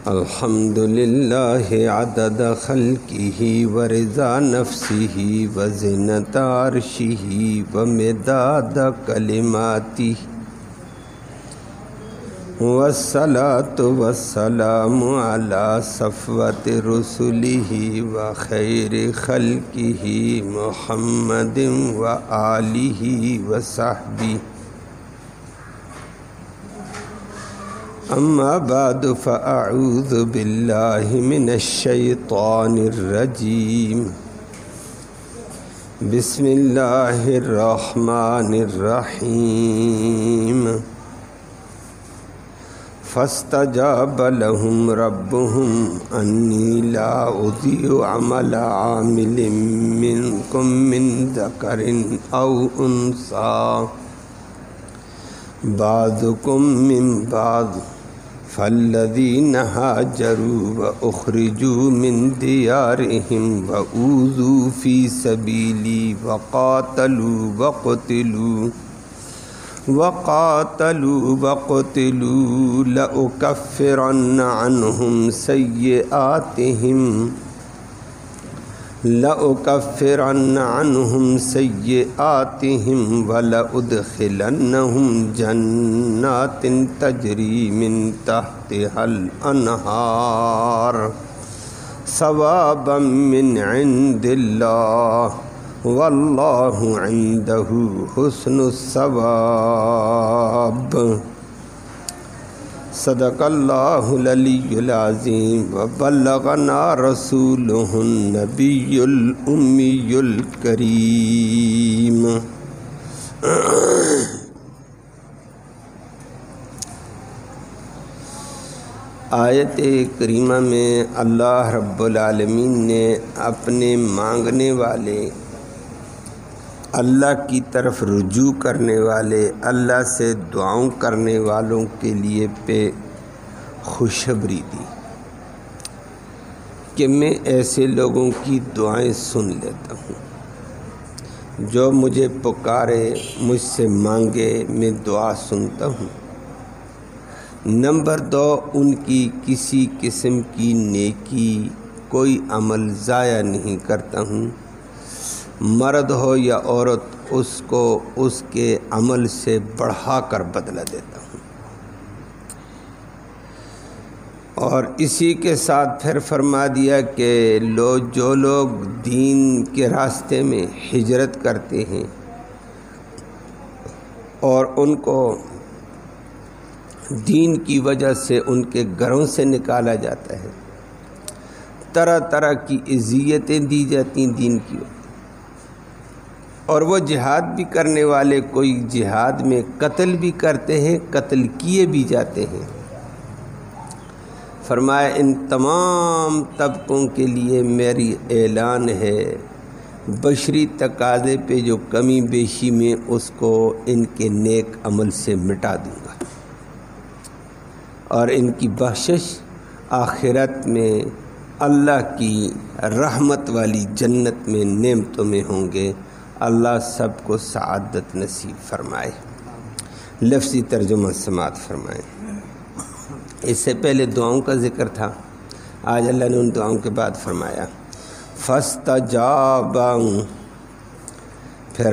الحمد للہ عدد خلقہ ورضا نفسہ وزنۃ عرشہ ومداد کلماتہ والصلاۃ والسلام علی صفوۃ رسلہ وخیر خلقہ محمد وآلہ وصحبہ اما بعد فاعوذ باللہ من الشیطان الرجیم بسم اللہ الرحمن الرحیم فاستجاب لهم ربهم انی لا اضیع عمل عامل منکم من ذکر او انثی بعضکم من بعض فالذین ہاجروا واخرجوا من دیارہم واوذوا فی سبیلی وقاتلوا لأکفرن عنہم سیئاتہم ولأدخلنہم جنات تجری من تحتها الانہار ثوابا من عند اللہ واللہ عندہ حسن الثواب صدق اللہ العلی العظیم وبلغنا رسولہ النبی الامی الکریم۔ آیت کریمہ میں اللہ رب العالمین نے اپنے مانگنے والے، اللہ کی طرف رجوع کرنے والے، اللہ سے دعاؤں کرنے والوں کے لیے پہ خوشخبری دی کہ میں ایسے لوگوں کی دعائیں سن لیتا ہوں جو مجھے پکارے، مجھ سے مانگے، میں دعا سنتا ہوں۔ نمبر 2، ان کی کسی قسم کی نیکی، کوئی عمل ضائع نہیں کرتا ہوں، مرد ہو یا عورت، اس کو اس کے عمل سے بڑھا کر بدلہ دیتا ہوں۔ اور اسی کے ساتھ پھر فرما دیا کہ جو لوگ دین کے راستے میں ہجرت کرتے ہیں اور ان کو دین کی وجہ سے ان کے گھروں سے نکالا جاتا ہے، طرح طرح کی اذیتیں دی جاتی ہیں دین کی، اور وہ جہاد بھی کرنے والے کوئی جہاد میں قتل بھی کرتے ہیں، قتل کیے بھی جاتے ہیں۔ فرمایا ان تمام طبقوں کے لیے میری اعلان ہے، بشری تقاضے پہ جو کمی بیشی میں اس کو ان کے نیک عمل سے مٹا دوں گا، اور ان کی بخشش آخرت میں اللہ کی رحمت والی جنت میں نعمتوں میں ہوں گے۔ اللہ سب کو سعادت نصیب فرمائے۔ لفظی ترجمہ سماعت فرمائے۔ اس سے پہلے دعاؤں کا ذکر تھا، آج اللہ نے ان دعاؤں کے بعد فرمایا فاستجاب، پھر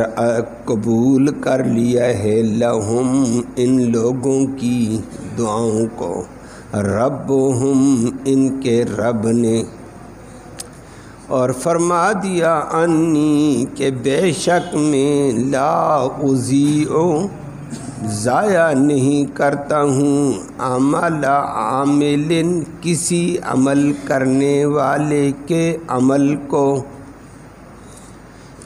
قبول کر لیا ہے لہم، ان لوگوں کی دعاؤں کو، ربہم، ان کے رب نے، اور فرما دیا انی کہ بے شک میں لا اضیع، ضائع نہیں کرتا ہوں، عمل عامل، کسی عمل کرنے والے کے عمل کو،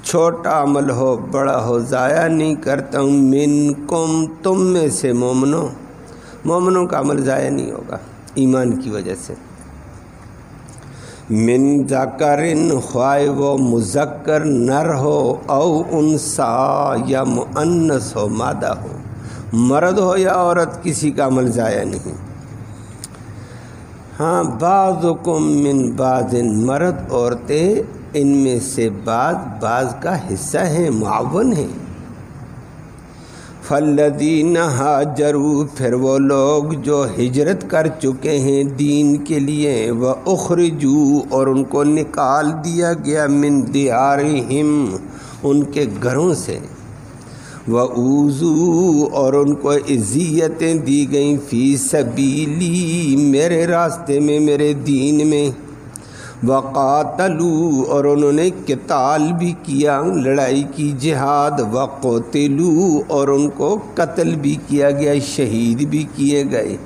چھوٹا عمل ہو بڑا ہو، ضائع نہیں کرتا ہوں، منکم، تم میں سے مومنوں کا عمل ضائع نہیں ہوگا ایمان کی وجہ سے۔ من ذکرن، خواہ وہ مذکر نر ہو، او انثی، یا مؤنث ہو مادہ ہو، مرد ہو یا عورت، کسی کا عمل ضائع نہیں۔ ہاں بعضکم من بعض، مرد عورتیں ان میں سے بعض کا حصہ ہیں، معاون ہیں۔ فالذین ہاجروا، پھر وہ لوگ جو ہجرت کر چکے ہیں دین کے لیے، وَأُخْرِجُوا، اور ان کو نکال دیا گیا، من دیارہم، ان کے گھروں سے، وَأُوذُوا، اور ان کو اذیتیں دی گئیں، فی سبیلی، میرے راستے میں، میرے دین میں، وَقَاتَلُوا، اور انہوں نے قتال بھی کیا، لڑائی کی، جہاد، وَقُتِلُوا، اور ان کو قتل بھی کیا گیا، شہید بھی کیے گئے،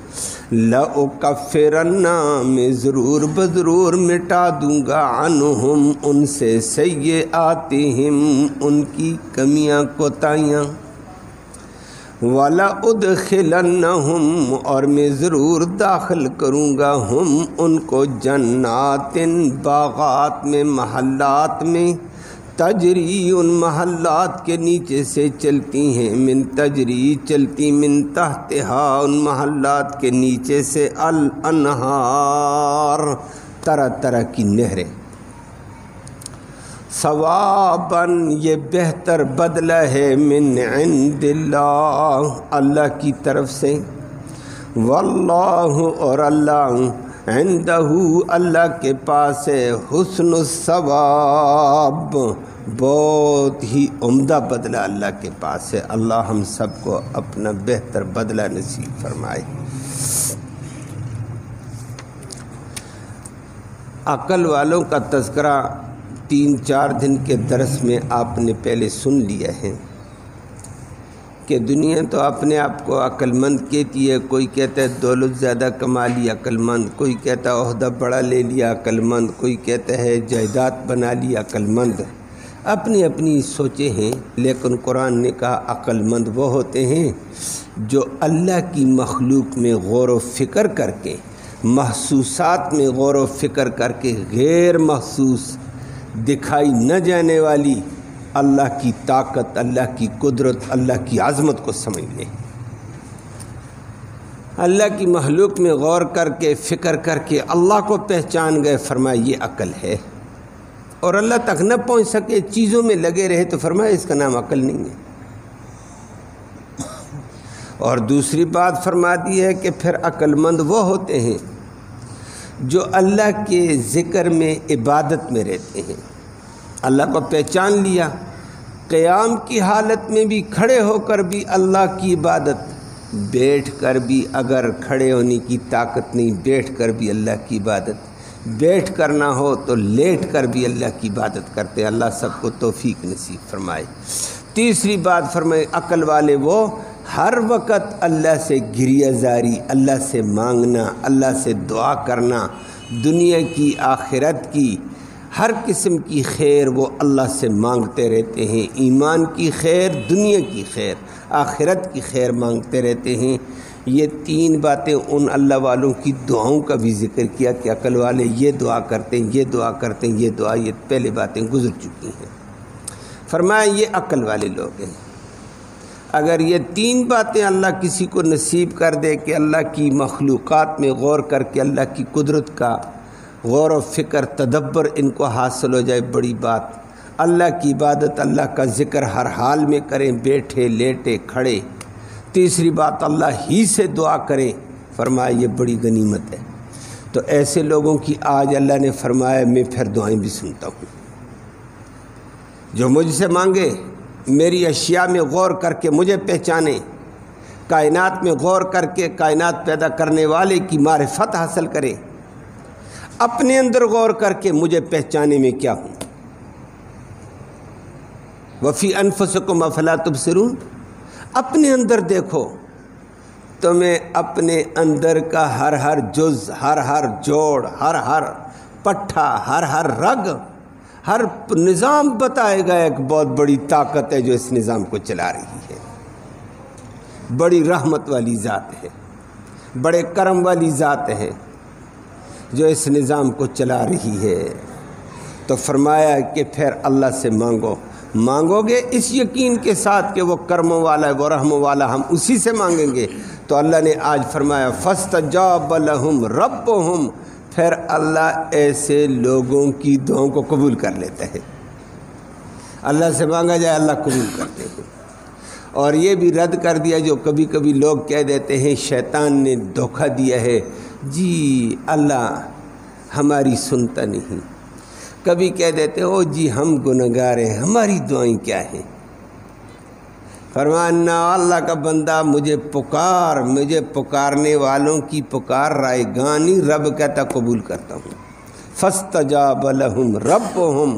لَأُكَفِّرَنَّ، میں ضرور بضرور مٹا دوں گا، عنہم، ان سے، سیئاتہم، ان کی کمیاں کوتاہیاں، وَلَأُدْخِلَنَّهُمْ، اور میں ضرور داخل کروں گا، ہم ان کو، جنات، باغات میں، محلات میں، تجری، ان محلات کے نیچے سے چلتی ہیں، من تجری، چلتی، من تحتہا، ان محلات کے نیچے سے، الانہار، طرح طرح کی نہریں، ثواباً، یہ بہتر بدلہ ہے، من عند اللہ، اللہ کی طرف سے، واللہ، اور اللہ، عندہ، اللہ کے پاس ہے، حسن الثواب، بہت ہی عمدہ بدلہ اللہ کے پاس ہے۔ اللہ ہم سب کو اپنا بہتر بدلہ نصیب فرمائے۔ عقل والوں کا تذکرہ 3-4 دن کے درس میں آپ نے پہلے سن لیا ہے کہ دنیا تو اپنے آپ کو عقل مند کہتی ہے، کوئی کہتا ہے دولت زیادہ کما لی عقل مند، کوئی کہتا ہے عہدہ بڑا لے لیا عقل مند، کوئی کہتا ہے جائیداد بنا لی عقل مند، اپنی اپنی سوچیں ہیں، لیکن قرآن نے کہا عقل مند وہ ہوتے ہیں جو اللہ کی مخلوق میں غور و فکر کر کے، محسوسات میں غور و فکر کر کے، غیر محسوس، دکھائی نہ جانے والی اللہ کی طاقت، اللہ کی قدرت، اللہ کی عظمت کو سمجھ لیں۔ اللہ کی مخلوق میں غور کر کے، فکر کر کے اللہ کو پہچان گئے، فرمایا یہ عقل ہے، اور اللہ تک نہ پہنچ سکے، چیزوں میں لگے رہے تو فرمایا اس کا نام عقل نہیں ہے۔ اور دوسری بات فرما دی ہے کہ پھر عقل مند وہ ہوتے ہیں جو اللہ کے ذکر میں، عبادت میں رہتے ہیں، اللہ کو پہچان لیا، قیام کی حالت میں بھی، کھڑے ہو کر بھی اللہ کی عبادت، بیٹھ کر بھی، اگر کھڑے ہونے کی طاقت نہیں، بیٹھ کر بھی اللہ کی عبادت، بیٹھ کر نہ ہو تو لیٹ کر بھی اللہ کی عبادت کرتے ہیں۔ اللہ سب کو توفیق نصیب فرمائے۔ تیسری بات فرمائے، عقل والے وہ ہر وقت اللہ سے گریہ زاری، اللہ سے مانگنا، اللہ سے دعا کرنا، دنیا کی، آخرت کی، ہر قسم کی خیر وہ اللہ سے مانگتے رہتے ہیں، ایمان کی خیر، دنیا کی خیر، آخرت کی خیر مانگتے رہتے ہیں۔ یہ 3 باتیں ان اللہ والوں کی دعاؤں کا بھی ذکر کیا کہ عقل والے یہ دعا کرتے ہیں، یہ دعا کرتے ہیں، یہ دعا، یہ پہلے باتیں گزر چکی ہیں۔ فرمایا یہ عقل والے لوگ ہیں۔ اگر یہ 3 باتیں اللہ کسی کو نصیب کر دے کہ اللہ کی مخلوقات میں غور کر کے اللہ کی قدرت کا غور و فکر، تدبر ان کو حاصل ہو جائے، بڑی بات۔ اللہ کی عبادت، اللہ کا ذکر ہر حال میں کریں، بیٹھے، لیٹے، کھڑے۔ تیسری بات اللہ ہی سے دعا کریں، فرمایا یہ بڑی غنیمت ہے۔ تو ایسے لوگوں کی آج اللہ نے فرمایا میں پھر دعائیں بھی سنتا ہوں، جو مجھ سے مانگے، میری اشیاء میں غور کر کے مجھے پہچانے، کائنات میں غور کر کے کائنات پیدا کرنے والے کی معرفت حاصل کرے، اپنے اندر غور کر کے مجھے پہچانے میں کیا ہوں۔ وفی انفسکم افلا تبصرون، اپنے اندر دیکھو، تمہیں اپنے اندر کا ہر جز، ہر جوڑ، ہر پٹھا، ہر رگ، ہر نظام بتائے گا ایک بہت بڑی طاقت ہے جو اس نظام کو چلا رہی ہے، بڑی رحمت والی ذات ہے، بڑے کرم والی ذات ہے جو اس نظام کو چلا رہی ہے۔ تو فرمایا کہ پھر اللہ سے مانگو گے اس یقین کے ساتھ کہ وہ کرم والا ہے، وہ رحم والا، ہم اسی سے مانگیں گے۔ تو اللہ نے آج فرمایا فاستجاب لہم ربہم، پھر اللہ ایسے لوگوں کی دعاؤں کو قبول کر لیتا ہے۔ اللہ سے مانگا جائے اللہ قبول کرتے ہیں۔ اور یہ بھی رد کر دیا جو کبھی کبھی لوگ کہہ دیتے ہیں شیطان نے دھوکہ دیا ہے، جی اللہ ہماری سنتا نہیں۔ کبھی کہہ دیتے ہو جی ہم گنہگار ہیں، ہماری دعائیں کیا ہیں؟ فرمانا اللہ کا بندہ مجھے پکارنے والوں کی پکار رائگانی رب کہتا قبول کرتا ہوں۔ فاستجاب لهم ربهم،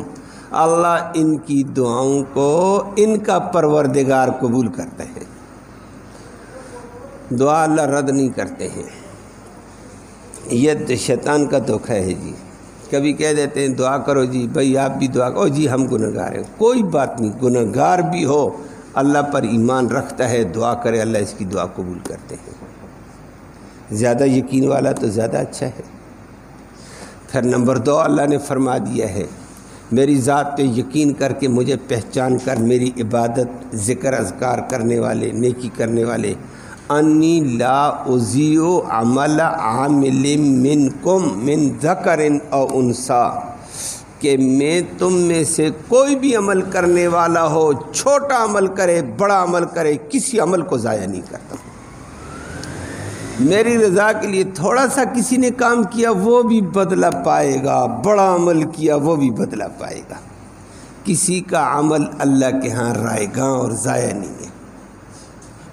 اللہ ان کی دعاؤں کو ان کا پروردگار قبول کرتے ہیں، دعا اللہ رد نہیں کرتے ہیں۔ یہ شیطان کا دھوکہ ہے جی۔ کبھی کہہ دیتے ہیں دعا کرو جی، بھائی آپ بھی دعا کرو جی ہم گنہگار ہیں، کوئی بات نہیں، گنہگار بھی ہو اللہ پر ایمان رکھتا ہے، دعا کرے اللہ اس کی دعا قبول کرتے ہیں۔ زیادہ یقین والا تو زیادہ اچھا ہے۔ پھر نمبر 2 اللہ نے فرما دیا ہے میری ذات پہ یقین کر کے مجھے پہچان کر میری عبادت ذکر اذکار کرنے والے نیکی کرنے والے، انی لا اضیع عمل عامل منکم من ذکر او انثی، کہ میں تم میں سے کوئی بھی عمل کرنے والا ہو، چھوٹا عمل کرے بڑا عمل کرے، کسی عمل کو ضائع نہیں کرتا۔ میری رضا کے لیے تھوڑا سا کسی نے کام کیا وہ بھی بدلہ پائے گا، بڑا عمل کیا وہ بھی بدلہ پائے گا۔ کسی کا عمل اللہ کے ہاں رائے گاں اور ضائع نہیں ہے،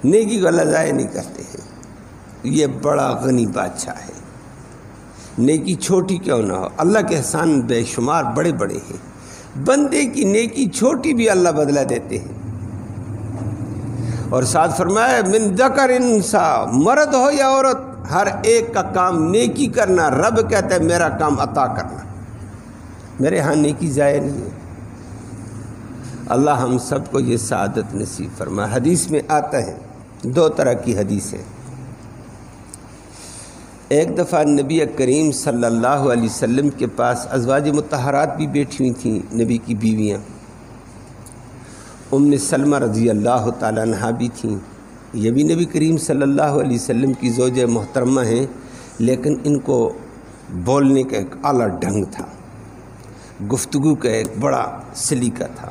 نیکی کو اللہ ضائع نہیں کرتے ہیں۔ یہ بڑا غنی بادشاہ ہے، نیکی چھوٹی کیوں نہ ہو، اللہ کے احسان بے شمار بڑے بڑے ہیں، بندے کی نیکی چھوٹی بھی اللہ بدلہ دیتے ہیں۔ اور ساتھ فرمایا من ذکر انسا، مرد ہو یا عورت، ہر ایک کا کام نیکی کرنا، رب کہتا ہے میرا کام عطا کرنا، میرے ہاں نیکی ضائع نہیں ہے۔ اللہ ہم سب کو یہ سعادت نصیب فرمائے۔ حدیث میں آتا ہے 2 طرح کی حدیث ہے۔ ایک دفعہ نبی کریم صلی اللہ علیہ وسلم کے پاس ازواج مطہرات بھی بیٹھی ہوئی تھیں، نبی کی بیویاں، ام سلمہ رضی اللہ تعالیٰ عنہ بھی تھیں، یہ بھی نبی کریم صلی اللہ علیہ وسلم کی زوجہ محترمہ ہیں، لیکن ان کو بولنے کا ایک اعلیٰ ڈھنگ تھا، گفتگو کا ایک بڑا سلیقہ تھا۔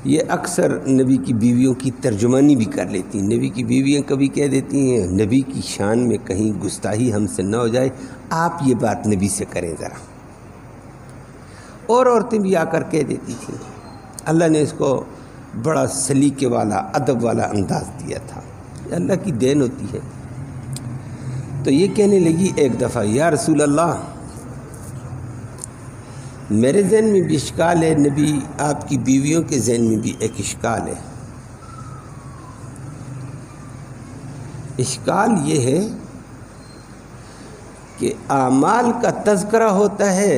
یہ اکثر نبی کی بیویوں کی ترجمانی بھی کر لیتی ہیں۔ نبی کی بیویاں کبھی کہہ دیتی ہیں نبی کی شان میں کہیں گستاخی ہم سے نہ ہو جائے، آپ یہ بات نبی سے کریں ذرا۔ اور عورتیں بھی آ کر کہہ دیتی تھیں۔ اللہ نے اس کو بڑا سلیقے والا ادب والا انداز دیا تھا، اللہ کی دین ہوتی ہے۔ تو یہ کہنے لگی ایک دفعہ یا رسول اللہ میرے ذہن میں بھی اشکال ہے، نبی آپ کی بیویوں کے ذہن میں بھی ایک اشکال ہے۔ اشکال یہ ہے کہ اعمال کا تذکرہ ہوتا ہے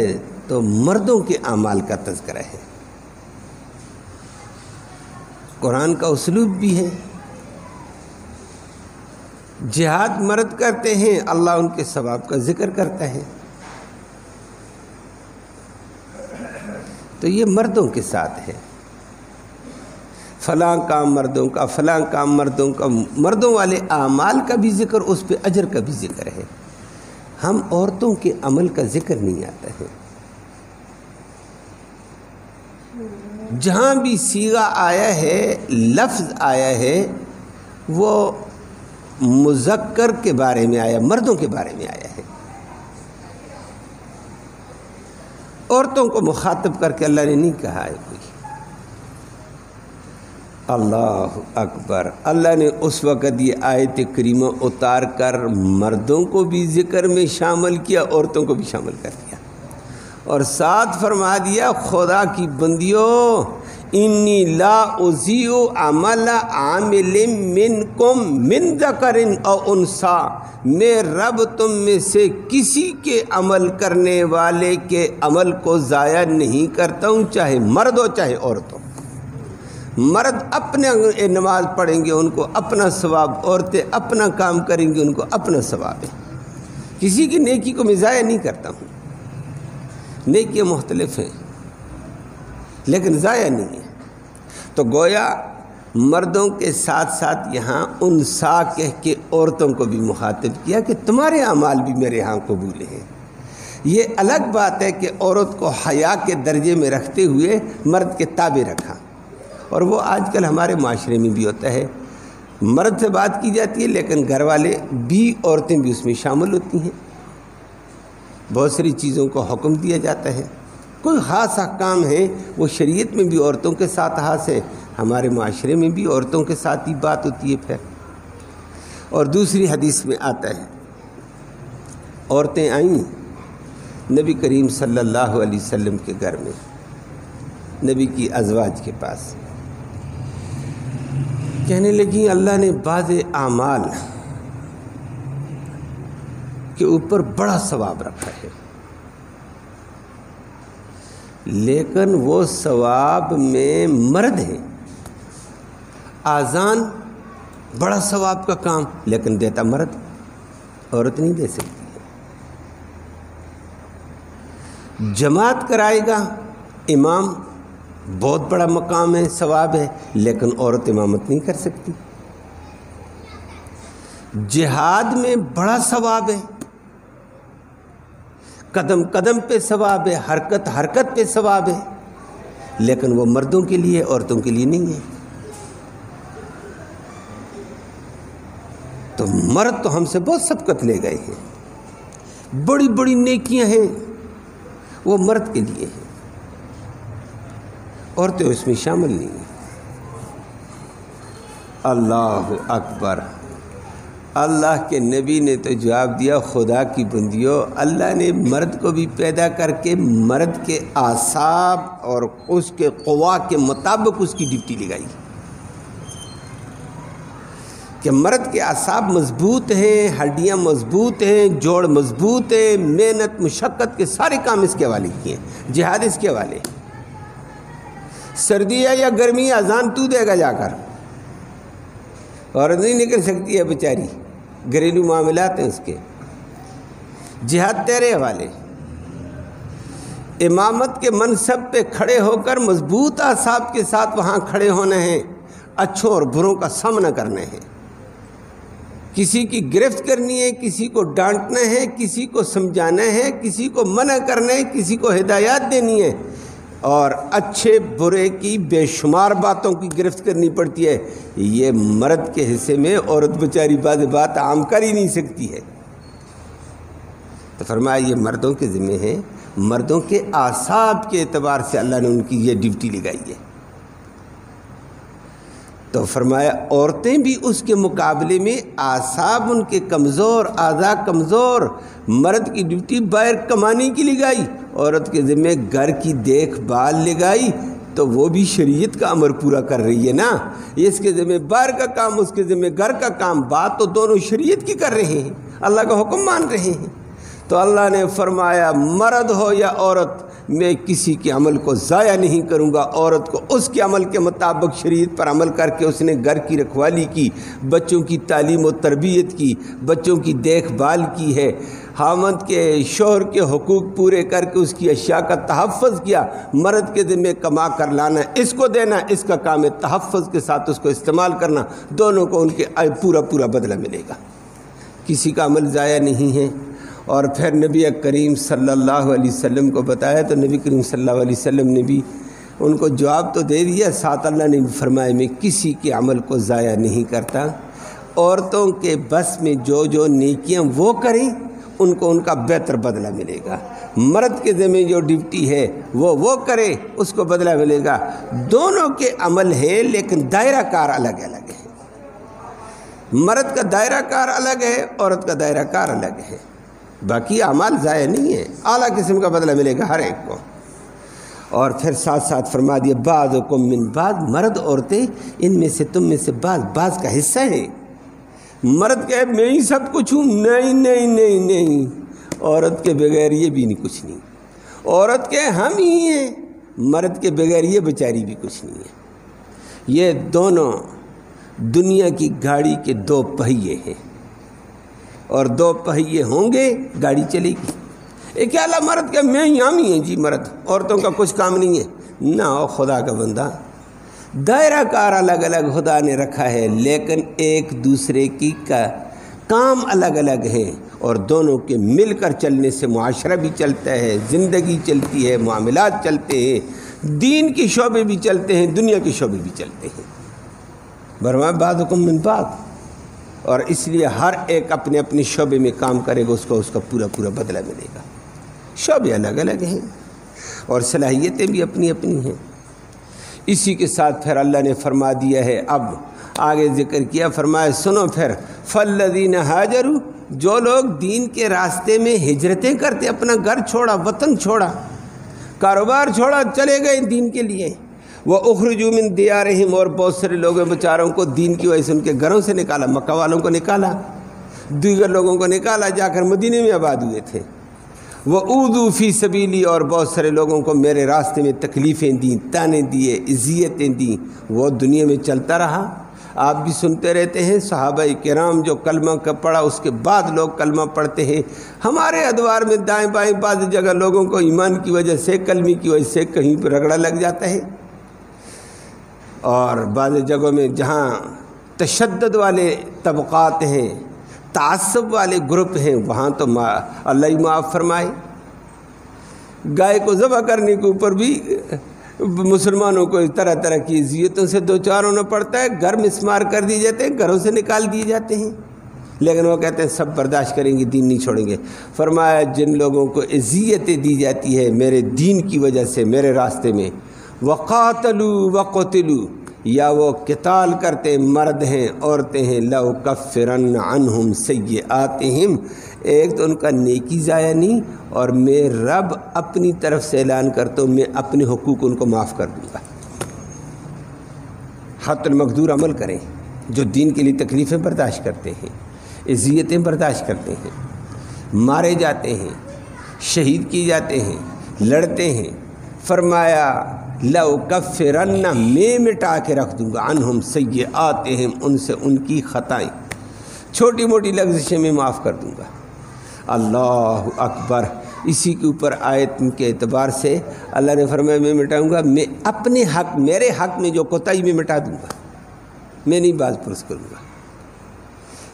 تو مردوں کے اعمال کا تذکرہ ہے، قرآن کا اسلوب بھی ہے۔ جہاد مرد کرتے ہیں، اللہ ان کے ثواب کا ذکر کرتا ہے، تو یہ مردوں کے ساتھ ہے، فلاں کام مردوں کا، فلاں کام مردوں کا، مردوں والے اعمال کا بھی ذکر، اس پہ اجر کا بھی ذکر ہے۔ ہم عورتوں کے عمل کا ذکر نہیں آتا ہے۔ جہاں بھی صیغہ آیا ہے، لفظ آیا ہے، وہ مذکر کے بارے میں آیا، مردوں کے بارے میں آیا ہے۔ عورتوں کو مخاطب کر کے اللہ نے نہیں کہا ہے کوئی۔ اللہ اکبر، اللہ نے اس وقت یہ آیت کریمہ اتار کر مردوں کو بھی ذکر میں شامل کیا، عورتوں کو بھی شامل کر دیا، اور ساتھ فرما دیا خدا کی بندیوں انی لا اضیع عمل عامل منکم من ذکر او انثی، میں رب تم میں سے کسی کے عمل کرنے والے کے عمل کو ضائع نہیں کرتا ہوں، چاہے مرد ہو چاہے عورت ہو۔ مرد اپنے نماز پڑھیں گے ان کو اپنا ثواب، عورتیں اپنا کام کریں گی ان کو اپنا ثواب ہے۔ کسی کی نیکی کو میں ضائع نہیں کرتا ہوں، نیکیاں مختلف ہیں لیکن ضائع نہیں ہے۔ تو گویا مردوں کے ساتھ ساتھ یہاں انسا کہہ کے عورتوں کو بھی مخاطب کیا کہ تمہارے اعمال بھی میرے ہاں قبول ہیں۔ یہ الگ بات ہے کہ عورت کو حیا کے درجے میں رکھتے ہوئے مرد کے تابع رکھا، اور وہ آج کل ہمارے معاشرے میں بھی ہوتا ہے، مرد سے بات کی جاتی ہے لیکن گھر والے بھی، عورتیں بھی اس میں شامل ہوتی ہیں، بہت ساری چیزوں کو حکم دیا جاتا ہے، کوئی خاص احکام ہیں وہ شریعت میں بھی عورتوں کے ساتھ خاص ہے، ہمارے معاشرے میں بھی عورتوں کے ساتھ ہی بات ہوتی ہے پھر۔ اور دوسری حدیث میں آتا ہے، عورتیں آئیں نبی کریم صلی اللہ علیہ وسلم کے گھر میں، نبی کی ازواج کے پاس، کہنے لگیں اللہ نے بعض اعمال کے اوپر بڑا ثواب رکھا ہے، لیکن وہ ثواب میں مرد ہیں، آذان بڑا ثواب کا کام لیکن دیتا مرد، عورت نہیں دے سکتی ہے۔ جماعت کرائے گا امام، بہت بڑا مقام ہے، ثواب ہے، لیکن عورت امامت نہیں کر سکتی۔ جہاد میں بڑا ثواب ہے، قدم قدم پہ ثواب ہے، حرکت حرکت پہ ثواب ہے، لیکن وہ مردوں کے لیے، عورتوں کے لیے نہیں ہے۔ تو مرد تو ہم سے بہت سبقت لے گئے ہیں، بڑی بڑی نیکیاں ہیں وہ مرد کے لیے ہیں، عورتیں اس میں شامل نہیں ہیں۔ اللہ اکبر، اللہ کے نبی نے تو جواب دیا، خدا کی بندیوں، اللہ نے مرد کو بھی پیدا کر کے مرد کے اعصاب اور اس کے قوا کے مطابق اس کی ڈیوٹی لگائی کہ مرد کے اعصاب مضبوط ہیں، ہڈیاں مضبوط ہیں، جوڑ مضبوط ہیں، محنت مشقت کے سارے کام اس کے حوالے کیے ہیں، جہاد اس کے حوالے، سردی ہے یا گرمی اذان تو دے گا جا کر، عورت نہیں نکل سکتی ہے بیچاری، گھریلو معاملات ہیں اس کے، جہاد تیرے حوالے، امامت کے منصب پہ کھڑے ہو کر مضبوط اعصاب کے ساتھ وہاں کھڑے ہونا ہے، اچھوں اور بروں کا سامنا کرنا ہے، کسی کی گرفت کرنی ہے، کسی کو ڈانٹنا ہے، کسی کو سمجھانا ہے، کسی کو منع کرنا ہے، کسی کو ہدایات دینی ہے، اور اچھے برے کی بے شمار باتوں کی گرفت کرنی پڑتی ہے۔ یہ مرد کے حصے میں عورت بیچاری بعض بات عام کر ہی نہیں سکتی ہے۔ تو فرمایا یہ مردوں کے ذمہ ہے، مردوں کے اعصاب کے اعتبار سے اللہ نے ان کی یہ ڈیوٹی لگائی ہے۔ تو فرمایا عورتیں بھی اس کے مقابلے میں اعصاب ان کے کمزور، اعضاء کمزور، مرد کی ڈیوٹی باہر کمانے کی لگائی، عورت کے ذمہ گھر کی دیکھ بھال لگائی، تو وہ بھی شریعت کا امر پورا کر رہی ہے نا، اس کے ذمہ باہر کا کام، اس کے ذمہ گھر کا کام، بات تو دونوں شریعت کی کر رہے ہیں، اللہ کا حکم مان رہے ہیں۔ تو اللہ نے فرمایا مرد ہو یا عورت، میں کسی کے عمل کو ضائع نہیں کروں گا، عورت کو اس کے عمل کے مطابق شریعت پر عمل کر کے اس نے گھر کی رکھوالی کی، بچوں کی تعلیم و تربیت کی، بچوں کی دیکھ بھال کی ہے، خاوند کے شوہر کے حقوق پورے کر کے اس کی اشیاء کا تحفظ کیا، مرد کے ذمہ کما کر لانا، اس کو دینا، اس کا کام ہے تحفظ کے ساتھ اس کو استعمال کرنا، دونوں کو ان کے پورا پورا بدلہ ملے گا، کسی کا عمل ضائع نہیں ہے۔ اور پھر نبی کریم صلی اللہ علیہ وسلم کو بتایا تو نبی کریم صلی اللہ علیہ وسلم نے بھی ان کو جواب تو دے دیا، ساتھ اللہ نے بھی فرمایا میں کسی کے عمل کو ضائع نہیں کرتا، عورتوں کے بس میں جو جو نیکیاں وہ کریں ان کو ان کا بہتر بدلہ ملے گا، مرد کے ذمہ جو ڈیوٹی ہے وہ کرے، اس کو بدلہ ملے گا، دونوں کے عمل ہیں لیکن دائرہ کار الگ الگ ہے، مرد کا دائرہ کار الگ ہے، عورت کا دائرہ کار الگ ہے، باقی اعمال ضائع نہیں ہے، اعلیٰ قسم کا بدلہ ملے گا ہر ایک کو۔ اور پھر ساتھ ساتھ فرما دیا بعضکم من بعض، مرد عورتیں ان میں سے تم میں سے بعض کا حصہ ہیں۔ مرد کہے میں ہی سب کچھ ہوں، نہیں نہیں نہیں نہیں، عورت کے بغیر یہ بھی نہیں کچھ نہیں، عورت کہے ہم ہی ہیں، مرد کے بغیر یہ بیچاری بھی کچھ نہیں ہے۔ یہ دونوں دنیا کی گاڑی کے دو پہیے ہیں، اور دو پہیے ہوں گے گاڑی چلے گی۔ ایک اعلیٰ مرد کا میں ہم ہی ہیں جی، مرد عورتوں کا کچھ کام نہیں ہے نہ، خدا کا بندہ، دائرہ کار الگ الگ خدا نے رکھا ہے، لیکن ایک دوسرے کی کا کام الگ الگ ہیں، اور دونوں کے مل کر چلنے سے معاشرہ بھی چلتا ہے، زندگی چلتی ہے، معاملات چلتے ہیں۔ دین کے شعبے بھی چلتے ہیں، دنیا کے شعبے بھی چلتے ہیں، برما بعضکم من بعض، اور اس لیے ہر ایک اپنے اپنے شعبے میں کام کرے گا، اس کو اس کا پورا پورا بدلہ ملے گا۔ شعبے الگ الگ ہیں اور صلاحیتیں بھی اپنی اپنی ہیں۔ اسی کے ساتھ پھر اللہ نے فرما دیا ہے، اب آگے ذکر کیا، فرمایا سنو پھر فالذین ہاجروا، جو لوگ دین کے راستے میں ہجرتیں کرتے، اپنا گھر چھوڑا، وطن چھوڑا، کاروبار چھوڑا، چلے گئے دین کے لیے، وَأُخْرِجُوا مِن دِيَارِهِمْ، اور بہت سارے لوگوں بیچاروں کو دین کی وجہ سے ان کے گھروں سے نکالا، مکہ والوں کو نکالا، دیگر لوگوں کو نکالا، جا کر مدینے میں آباد ہوئے تھے، وَأُوذُوا فِي سَبِيلِي، اور بہت سارے لوگوں کو میرے راستے میں تکلیفیں دیں، تانے دیے، اذیتیں دیں، وہ دنیا میں چلتا رہا۔ آپ بھی سنتے رہتے ہیں صحابہ کرام جو کلمہ کا پڑھا، اس کے بعد لوگ کلمہ پڑھتے ہیں، ہمارے ادوار میں دائیں بائیں بعض جگہ لوگوں کو ایمان کی وجہ سے، کلمے کی وجہ سے کہیں پر رگڑا لگ جاتا ہے، اور بعض جگہوں میں جہاں تشدد والے طبقات ہیں، تعصب والے گروپ ہیں، وہاں تو اللہ ہی معاف فرمائے، گائے کو ذبح کرنے کے اوپر بھی مسلمانوں کو طرح طرح کی اذیتوں سے دوچار ہونا پڑتا ہے، گھر مسمار کر دیے جاتے ہیں، گھروں سے نکال دیے جاتے ہیں، لیکن وہ کہتے ہیں سب برداشت کریں گے، دین نہیں چھوڑیں گے۔ فرمایا جن لوگوں کو اذیتیں دی جاتی ہے میرے دین کی وجہ سے، میرے راستے میں، وقاتلوا وقتلوا، یا وہ قتال کرتے، مرد ہیں، عورتیں ہیں، لَأُكَفِّرَنَّ عَنْهُمْ سَيِّئَاتِهِمْ، ایک تو ان کا نیکی ضائع نہیں، اور میں رب اپنی طرف سے اعلان کرتا ہوں میں اپنے حقوق ان کو معاف کر دوں گا۔ حت المقدور عمل کریں، جو دین کے لیے تکلیفیں برداشت کرتے ہیں، اذیتیں برداشت کرتے ہیں، مارے جاتے ہیں، شہید کیے جاتے ہیں، لڑتے ہیں، فرمایا لَأُكَفِّرَنَّ، میں مٹا کے رکھ دوں گا، عنہم سیئاتہم، ان سے ان کی خطائیں، چھوٹی موٹی لغزشیں میں معاف کر دوں گا۔ اللہ اکبر۔ اسی کے اوپر آیت کے اعتبار سے اللہ نے فرمایا میں مٹاؤں گا، میں اپنے حق، میرے حق میں جو کوتاہی میں مٹا دوں گا، میں نہیں باز پرس کروں گا۔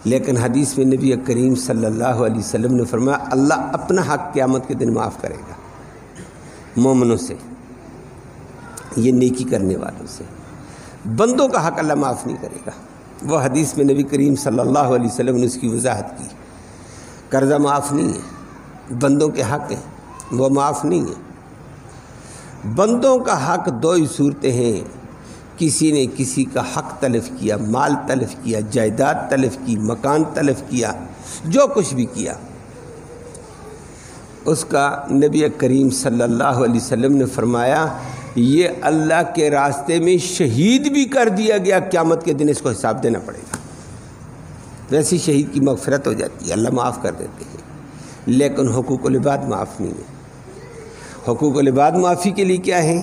لیکن حدیث میں نبی کریم صلی اللہ علیہ وسلم نے فرمایا اللہ اپنا حق قیامت کے دن معاف کرے گا مومنوں سے، یہ نیکی کرنے والوں سے، بندوں کا حق اللہ معاف نہیں کرے گا۔ وہ حدیث میں نبی کریم صلی اللہ علیہ وسلم نے اس کی وضاحت کی، قرضہ معاف نہیں ہے، بندوں کے حق ہیں وہ معاف نہیں ہے۔ بندوں کا حق دو ہی صورتیں ہیں، کسی نے کسی کا حق تلف کیا، مال تلف کیا، جائیداد تلف کی، مکان تلف کیا، جو کچھ بھی کیا، اس کا نبی کریم صلی اللہ علیہ وسلم نے فرمایا یہ اللہ کے راستے میں شہید بھی کر دیا گیا، قیامت کے دن اس کو حساب دینا پڑے گا۔ ویسی شہید کی مغفرت ہو جاتی ہے، اللہ معاف کر دیتے ہیں، لیکن حقوق العباد معاف نہیں ہے۔ حقوق العباد معافی کے لیے کیا ہے؟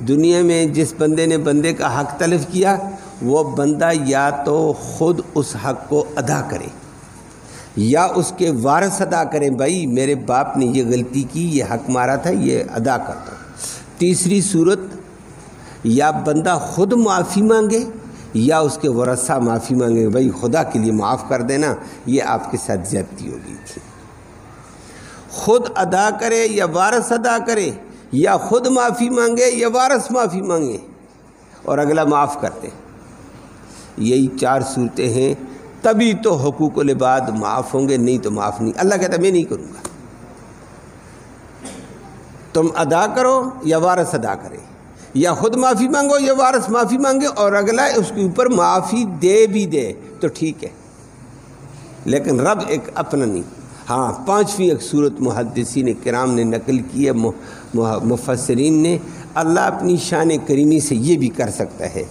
دنیا میں جس بندے نے بندے کا حق تلف کیا، وہ بندہ یا تو خود اس حق کو ادا کرے یا اس کے وارث ادا کریں، بھائی میرے باپ نے یہ غلطی کی، یہ حق مارا تھا، یہ ادا کرتا ہوں۔ تیسری صورت، یا بندہ خود معافی مانگے یا اس کے ورثہ معافی مانگے، بھائی خدا کے لیے معاف کر دینا، یہ آپ کے ساتھ زیادتی ہو گئی تھی۔ خود ادا کرے یا وارث ادا کرے، یا خود معافی مانگے یا وارث معافی مانگے اور اگلا معاف کرتے، یہی چار صورتیں ہیں، تبھی تو حقوق العباد معاف ہوں گے، نہیں تو معاف نہیں۔ اللہ کہتا میں نہیں کروں گا، تم ادا کرو یا وارث ادا کرے، یا خود معافی مانگو یا وارث معافی مانگے اور اگلا اس کے اوپر معافی دے بھی دے تو ٹھیک ہے، لیکن رب ایک اپنا نہیں۔ ہاں، پانچویں ایک صورت محدثین کرام نے نقل کی ہے، مفسرین نے، اللہ اپنی شان کریمی سے یہ بھی کر سکتا ہے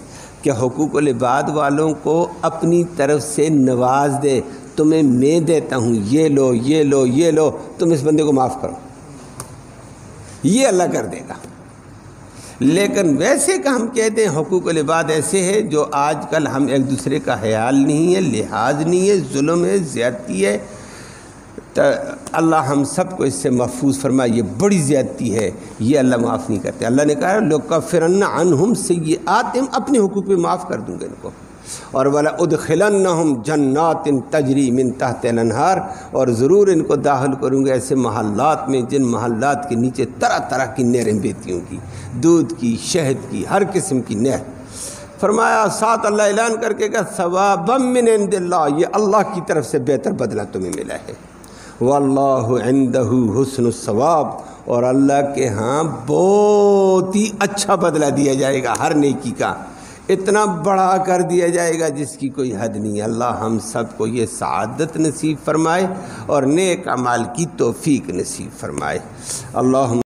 کہ حقوق العباد والوں کو اپنی طرف سے نواز دے، تمہیں میں دیتا ہوں، یہ لو یہ لو یہ لو، تم اس بندے کو معاف کرو، یہ اللہ کر دے گا۔ لیکن ویسے کہ ہم کہتے ہیں حقوق العباد ایسے ہے جو آج کل ہم ایک دوسرے کا خیال نہیں ہے، لحاظ نہیں ہے، ظلم ہے، زیادتی ہے، تو اللہ ہم سب کو اس سے محفوظ فرمائے، یہ بڑی زیادتی ہے، یہ اللہ معاف نہیں کرتے۔ اللہ نے کہا لَأُكَفِّرَنَّ عَنْهُمْ سَيِّئَاتِهِمْ، اپنے حقوق پہ معاف کر دوں گا ان کو۔ اور ولا ادخلنہم جنات تجری من تحت الانہار، اور ضرور ان کو داخل کروں گا ایسے محلات میں جن محلات کے نیچے طرح طرح کی نہریں بہتی ہوں گی، دودھ کی، شہد کی، ہر قسم کی نہر۔ فرمایا ساتھ اللہ اعلان کر کے کہ ثوابا من عند اللہ، یہ اللہ کی طرف سے بہتر بدلہ تمہیں ملا ہے۔ واللہ عندہ حسن الثواب، اور اللہ کے ہاں بہت ہی اچھا بدلہ دیا جائے گا ہر نیکی کا، اتنا بڑھا کر دیا جائے گا جس کی کوئی حد نہیں۔ اللہ ہم سب کو یہ سعادت نصیب فرمائے اور نیک اعمال کی توفیق نصیب فرمائے۔ اللہ